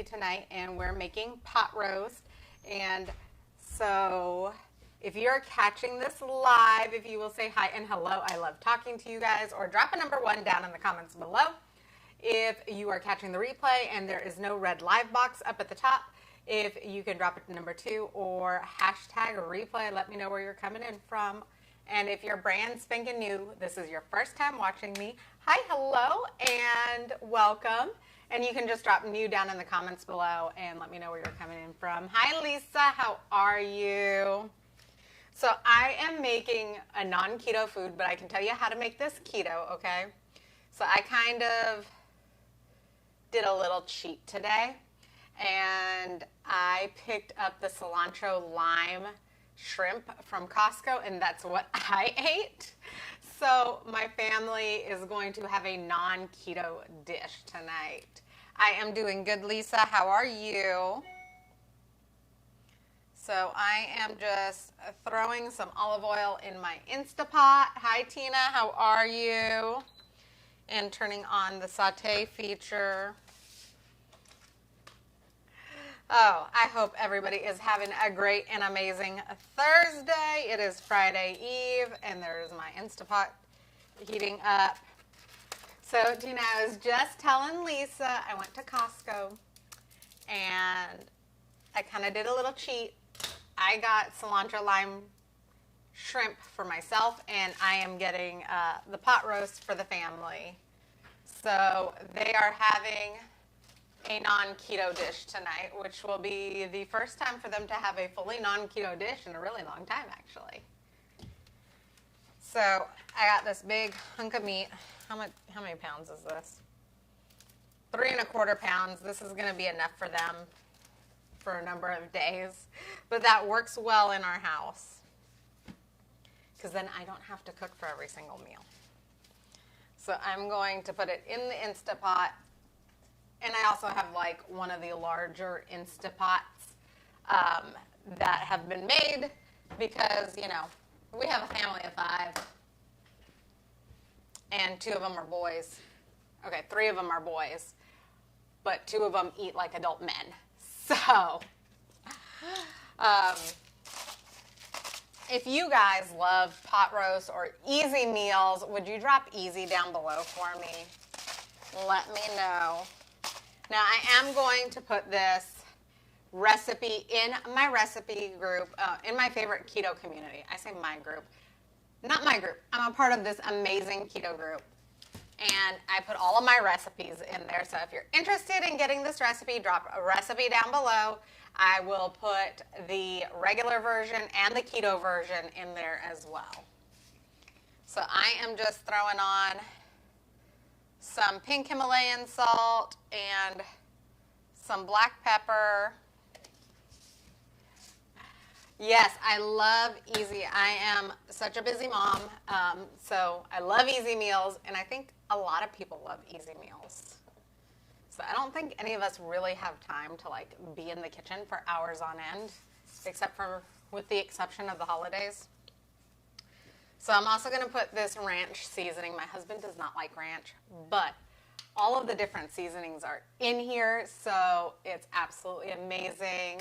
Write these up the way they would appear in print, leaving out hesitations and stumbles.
recipe tonight, and we're making pot roast. And so if you're catching this live, if you will say hi and hello, I love talking to you guys, or drop a number 1 down in the comments below. If you are catching the replay and there is no red live box up at the top, if you can drop it to number 2 or hashtag replay, let me know where you're coming in from. And if you're brand spanking new, this is your first time watching me, hi, hello, and welcome. And you can just drop new down in the comments below and let me know where you're coming in from. Hi, Lisa, how are you? So I am making a non-keto food, but I can tell you how to make this keto, okay? So I kind of did a little cheat today, and I picked up the cilantro lime shrimp from Costco, and that's what I ate. So my family is going to have a non-keto dish tonight. I am doing good, Lisa. How are you? So I am just throwing some olive oil in my Instapot. Hi, Tina. How are you? And turning on the saute feature. Oh, I hope everybody is having a great and amazing Thursday. It is Friday Eve, and there's my Instapot heating up. So, Tina, I was just telling Lisa I went to Costco, and I kind of did a little cheat. I got cilantro lime shrimp for myself, and I am getting the pot roast for the family. So they are having a non-keto dish tonight, which will be the first time for them to have a fully non-keto dish in a really long time, actually. So I got this big hunk of meat. How many pounds is this? 3 1/4 pounds. This is going to be enough for them for a number of days, but that works well in our house because then I don't have to cook for every single meal. So I'm going to put it in the Instapot. And I also have like one of the larger Instapots that have been made because, you know, we have a family of 5 and 2 of them are boys. Okay, 3 of them are boys, but 2 of them eat like adult men. So if you guys love pot roast or easy meals, would you drop easy down below for me? Let me know. Now, I am going to put this recipe in my recipe group, in my favorite keto community. I say my group. Not my group. I'm a part of this amazing keto group. And I put all of my recipes in there. So if you're interested in getting this recipe, drop a recipe down below. I will put the regular version and the keto version in there as well. So I am just throwing on some pink Himalayan salt and some black pepper. Yes, I love easy. I am such a busy mom, so I love easy meals, and I think a lot of people love easy meals. So I don't think any of us really have time to like be in the kitchen for hours on end, except for with the exception of the holidays. So I'm also going to put this ranch seasoning. My husband does not like ranch, but all of the different seasonings are in here, so it's absolutely amazing.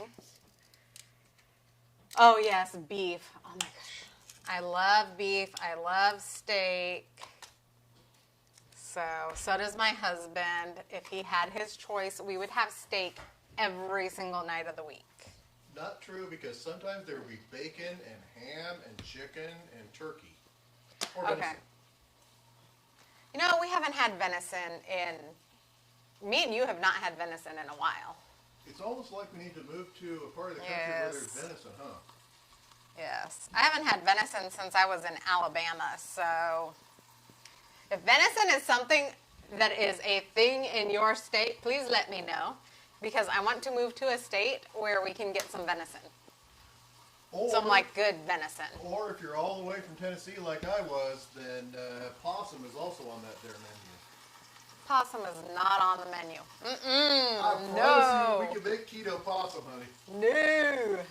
Oh yes, beef. Oh my gosh. I love beef. I love steak. So does my husband. If he had his choice, we would have steak every single night of the week. Not true, because sometimes there will be bacon and ham and chicken and turkey. Or venison. Okay. You know, we haven't had venison me and you have not had venison in a while. It's almost like we need to move to a part of the country where there's venison, huh? Yes. I haven't had venison since I was in Alabama, so if venison is something that is a thing in your state, please let me know, because I want to move to a state where we can get some venison. Some like good venison. Or if you're all the way from Tennessee like I was, then possum is also on that there menu. Possum is not on the menu. I No. promise you, we can make keto possum, honey. No.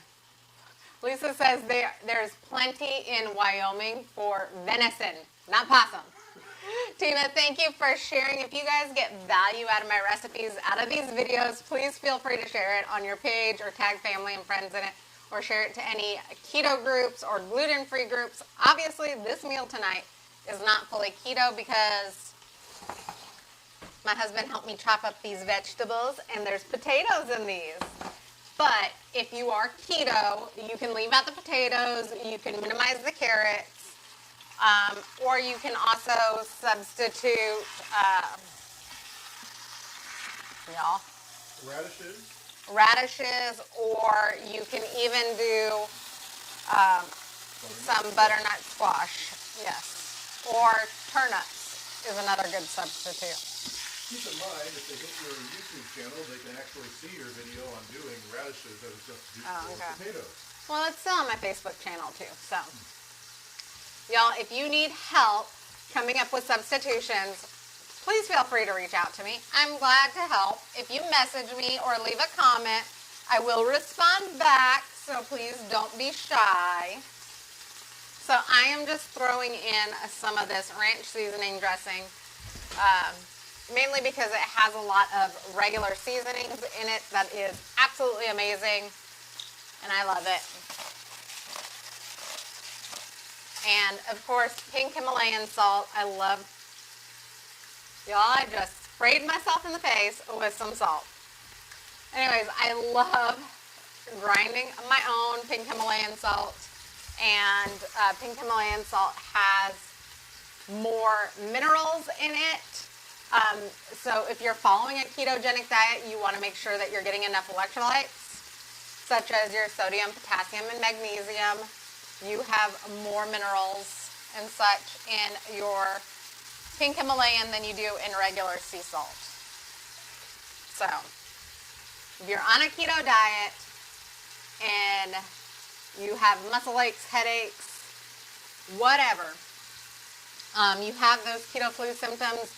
Lisa says there's plenty in Wyoming for venison, not possum. Tina, thank you for sharing. If you guys get value out of my recipes, out of these videos, please feel free to share it on your page or tag family and friends in it, or share it to any keto groups or gluten-free groups. Obviously, this meal tonight is not fully keto because my husband helped me chop up these vegetables, and there's potatoes in these. But if you are keto, you can leave out the potatoes, you can minimize the carrots, or you can also substitute, y'all, radishes, or you can even do some butternut squash, yes, or turnips is another good substitute. Keep in mind, if they hit your YouTube channel, they can actually see your video on doing radishes as a substitute for potatoes. Well, it's still on my Facebook channel too, so. Y'all, if you need help coming up with substitutions, please feel free to reach out to me. I'm glad to help. If you message me or leave a comment, I will respond back, so please don't be shy. So I am just throwing in some of this ranch seasoning dressing, mainly because it has a lot of regular seasonings in it that is absolutely amazing, and I love it. And of course, pink Himalayan salt. I love, y'all, I just sprayed myself in the face with some salt. Anyways, I love grinding my own pink Himalayan salt, and pink Himalayan salt has more minerals in it. So if you're following a ketogenic diet, you want to make sure that you're getting enough electrolytes, such as your sodium, potassium, and magnesium. You have more minerals and such in your pink Himalayan than you do in regular sea salt. So if you're on a keto diet and you have muscle aches, headaches, whatever, you have those keto flu symptoms,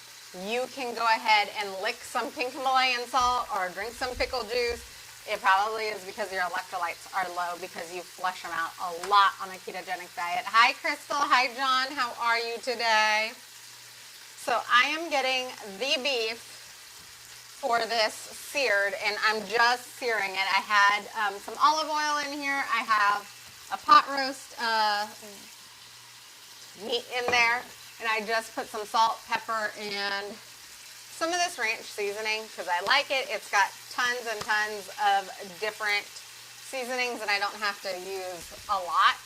you can go ahead and lick some pink Himalayan salt or drink some pickle juice. It probably is because your electrolytes are low because you flush them out a lot on a ketogenic diet. Hi, Crystal. Hi, John. How are you today? So I am getting the beef for this seared, and I'm just searing it. I had some olive oil in here. I have a pot roast meat in there, and I just put some salt, pepper, and some of this ranch seasoning because I like it. It's got tons and tons of different seasonings, and I don't have to use a lot.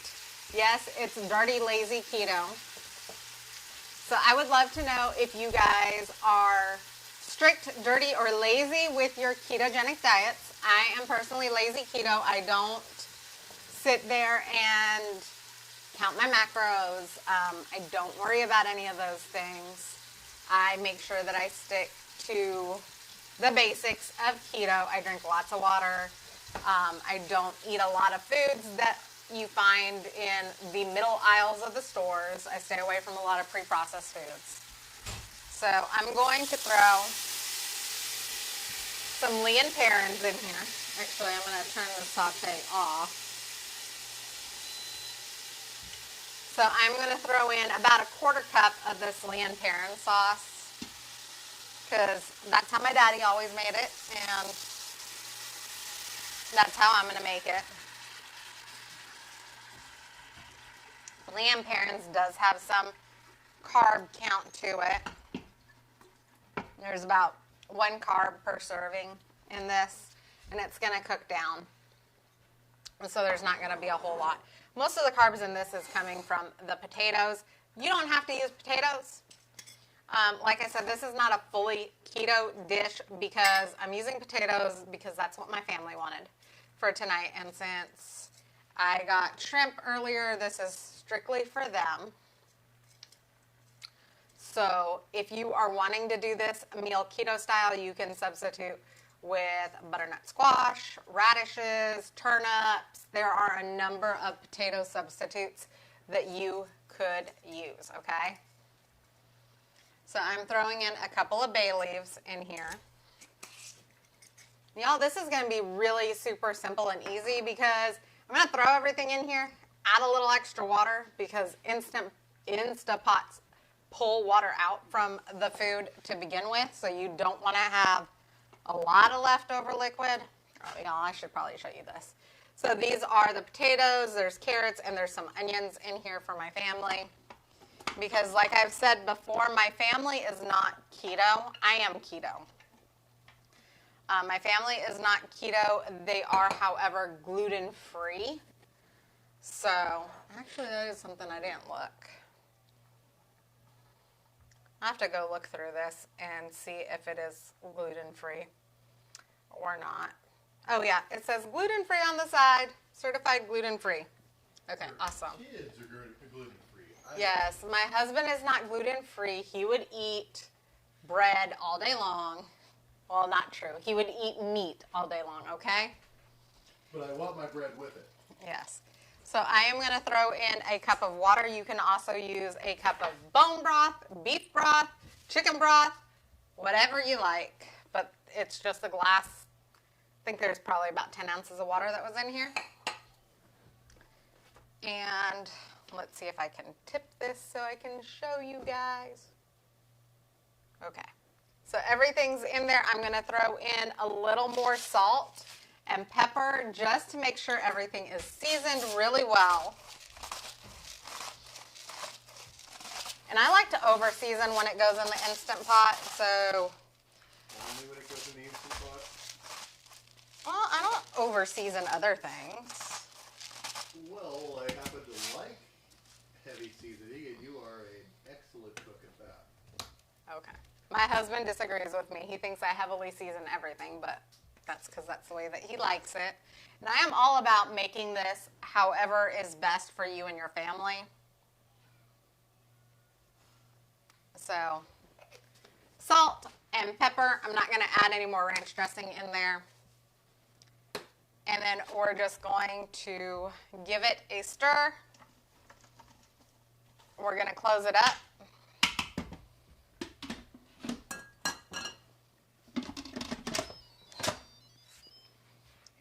Yes, it's dirty, lazy keto. So I would love to know if you guys are strict, dirty, or lazy with your ketogenic diets. I am personally lazy keto. I don't sit there and count my macros. I don't worry about any of those things. I make sure that I stick to the basics of keto. I drink lots of water. I don't eat a lot of foods that you find in the middle aisles of the stores. I stay away from a lot of pre-processed foods. So I'm going to throw some Lea and Perrins in here. Actually, I'm going to turn the saute off. So I'm going to throw in about a quarter cup of this Lea and Perrins sauce because that's how my daddy always made it, and that's how I'm going to make it. Lea and Perrins does have some carb count to it. There's about 1 carb per serving in this, and it's going to cook down. And so there's not going to be a whole lot. Most of the carbs in this is coming from the potatoes. You don't have to use potatoes. Like I said, this is not a fully keto dish because I'm using potatoes because that's what my family wanted for tonight. And since I got shrimp earlier, this is strictly for them. So if you are wanting to do this meal keto style, you can substitute with butternut squash, radishes, turnips. There are a number of potato substitutes that you could use, okay? So I'm throwing in a couple of bay leaves in here. Y'all, this is going to be really super simple and easy because I'm going to throw everything in here, add a little extra water because Instapot's pull water out from the food to begin with, so you don't want to have a lot of leftover liquid. Oh, yeah, I should probably show you this. So these are the potatoes, there's carrots, and there's some onions in here for my family. Because like I've said before, my family is not keto. I am keto. My family is not keto. They are, however, gluten-free. So, actually, that is something I didn't look. I have to go look through this and see if it is gluten-free or not. Oh, yeah, it says gluten-free on the side, certified gluten-free. Okay, awesome. Kids are gluten-free. Yes, my husband is not gluten-free. He would eat bread all day long. Well, not true. He would eat meat all day long, okay? But I want my bread with it. Yes. So I am going to throw in a cup of water. You can also use a cup of bone broth, beef broth, chicken broth, whatever you like. But it's just a glass. I think there's probably about 10 ounces of water that was in here. And let's see if I can tip this so I can show you guys. Okay. So everything's in there. I'm going to throw in a little more salt and pepper just to make sure everything is seasoned really well. And I like to over season when it goes in the Instant Pot, so. Only when it goes in the Instant Pot? Well, I don't over season other things. Well, I happen to like heavy seasoning, and you are an excellent cook at that. Okay. My husband disagrees with me. He thinks I heavily season everything, but that's because that's the way that he likes it. And I am all about making this however is best for you and your family. So, salt and pepper. I'm not going to add any more ranch dressing in there. And then we're just going to give it a stir. We're going to close it up.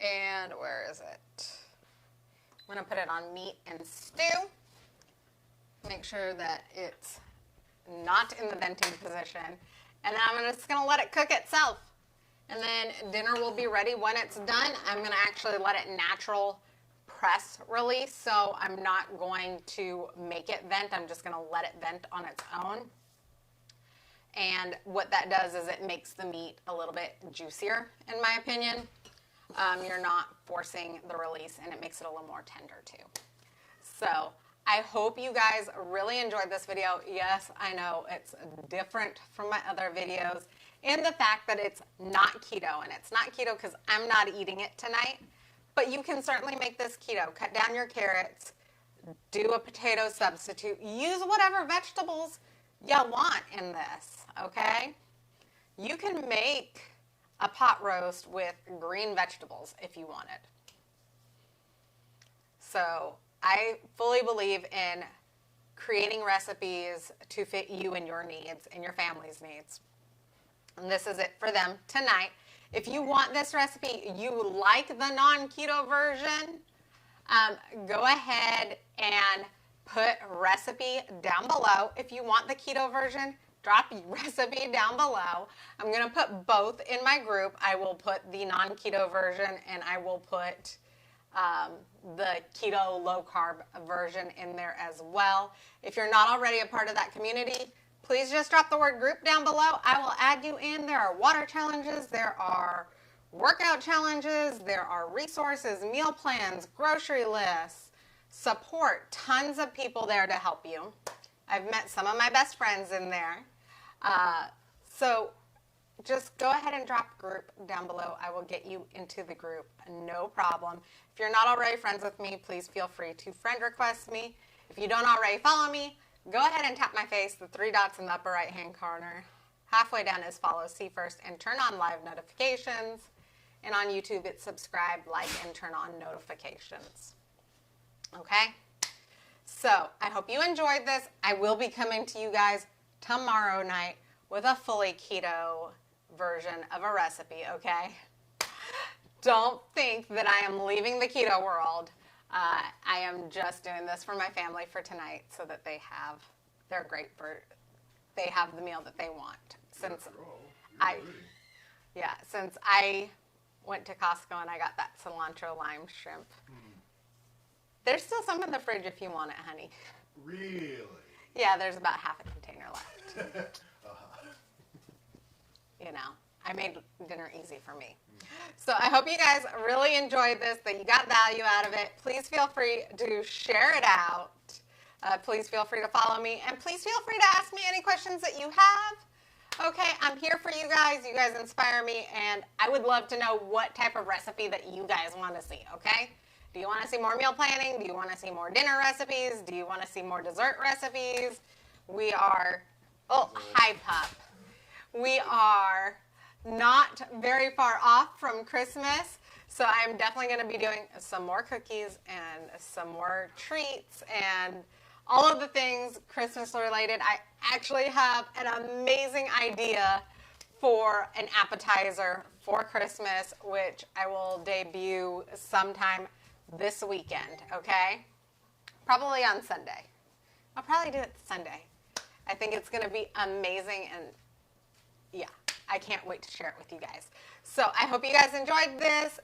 And where is it? I'm going to put it on meat and stew. Make sure that it's not in the venting position. And then I'm just going to let it cook itself. And then dinner will be ready when it's done. I'm going to actually let it natural press release. So I'm not going to make it vent. I'm just going to let it vent on its own. And what that does is it makes the meat a little bit juicier, in my opinion. You're not forcing the release, and it makes it a little more tender too. So I hope you guys really enjoyed this video. Yes, I know it's different from my other videos in the fact that it's not keto, and it's not keto because I'm not eating it tonight, but you can certainly make this keto. Cut down your carrots, do a potato substitute, use whatever vegetables you want in this, okay? You can make a pot roast with green vegetables if you wanted. So I fully believe in creating recipes to fit you and your needs and your family's needs. And this is it for them tonight. If you want this recipe, you like the non-keto version, go ahead and put recipe down below. If you want the keto version, drop recipe down below. I'm going to put both in my group. I will put the non-keto version, and I will put the keto low-carb version in there as well. If you're not already a part of that community, please just drop the word group down below. I will add you in. There are water challenges. There are workout challenges. There are resources, meal plans, grocery lists, support. Tons of people there to help you. I've met some of my best friends in there. So just go ahead and drop group down below. I will get you into the group. No problem. If you're not already friends with me, please feel free to friend request me. If you don't already follow me, go ahead and tap my face, the 3 dots in the upper right hand corner. Halfway down is follow, see first, and turn on live notifications. And on YouTube, it's subscribe, like, and turn on notifications. Okay? So I hope you enjoyed this. I will be coming to you guys tomorrow night with a fully keto version of a recipe, okay? Don't think that I am leaving the keto world. I am just doing this for my family for tonight so that they have their great they have the meal that they want. Since After all, I- you're rooting. Yeah, since I went to Costco and I got that cilantro lime shrimp. There's still some in the fridge if you want it, honey. Really? Yeah, there's about half a container left. You know, I made dinner easy for me. So I hope you guys really enjoyed this, that you got value out of it. Please feel free to share it out. Please feel free to follow me. And please feel free to ask me any questions that you have. Okay, I'm here for you guys. You guys inspire me. And I would love to know what type of recipe that you guys want to see, okay? Do you want to see more meal planning? Do you want to see more dinner recipes? Do you want to see more dessert recipes? We are, oh, hi, pup. We are not very far off from Christmas, so I'm definitely going to be doing some more cookies and some more treats and all of the things Christmas related. I actually have an amazing idea for an appetizer for Christmas, which I will debut sometime this weekend, okay? Probably on Sunday. I'll probably do it Sunday. I think it's going to be amazing, and yeah, I can't wait to share it with you guys. So I hope you guys enjoyed this.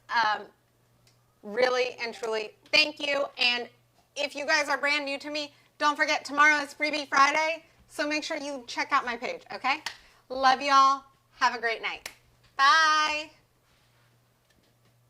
Really and truly, thank you. And if you guys are brand new to me, don't forget tomorrow is Freebie Friday, so make sure you check out my page, okay? Love y'all. Have a great night. Bye.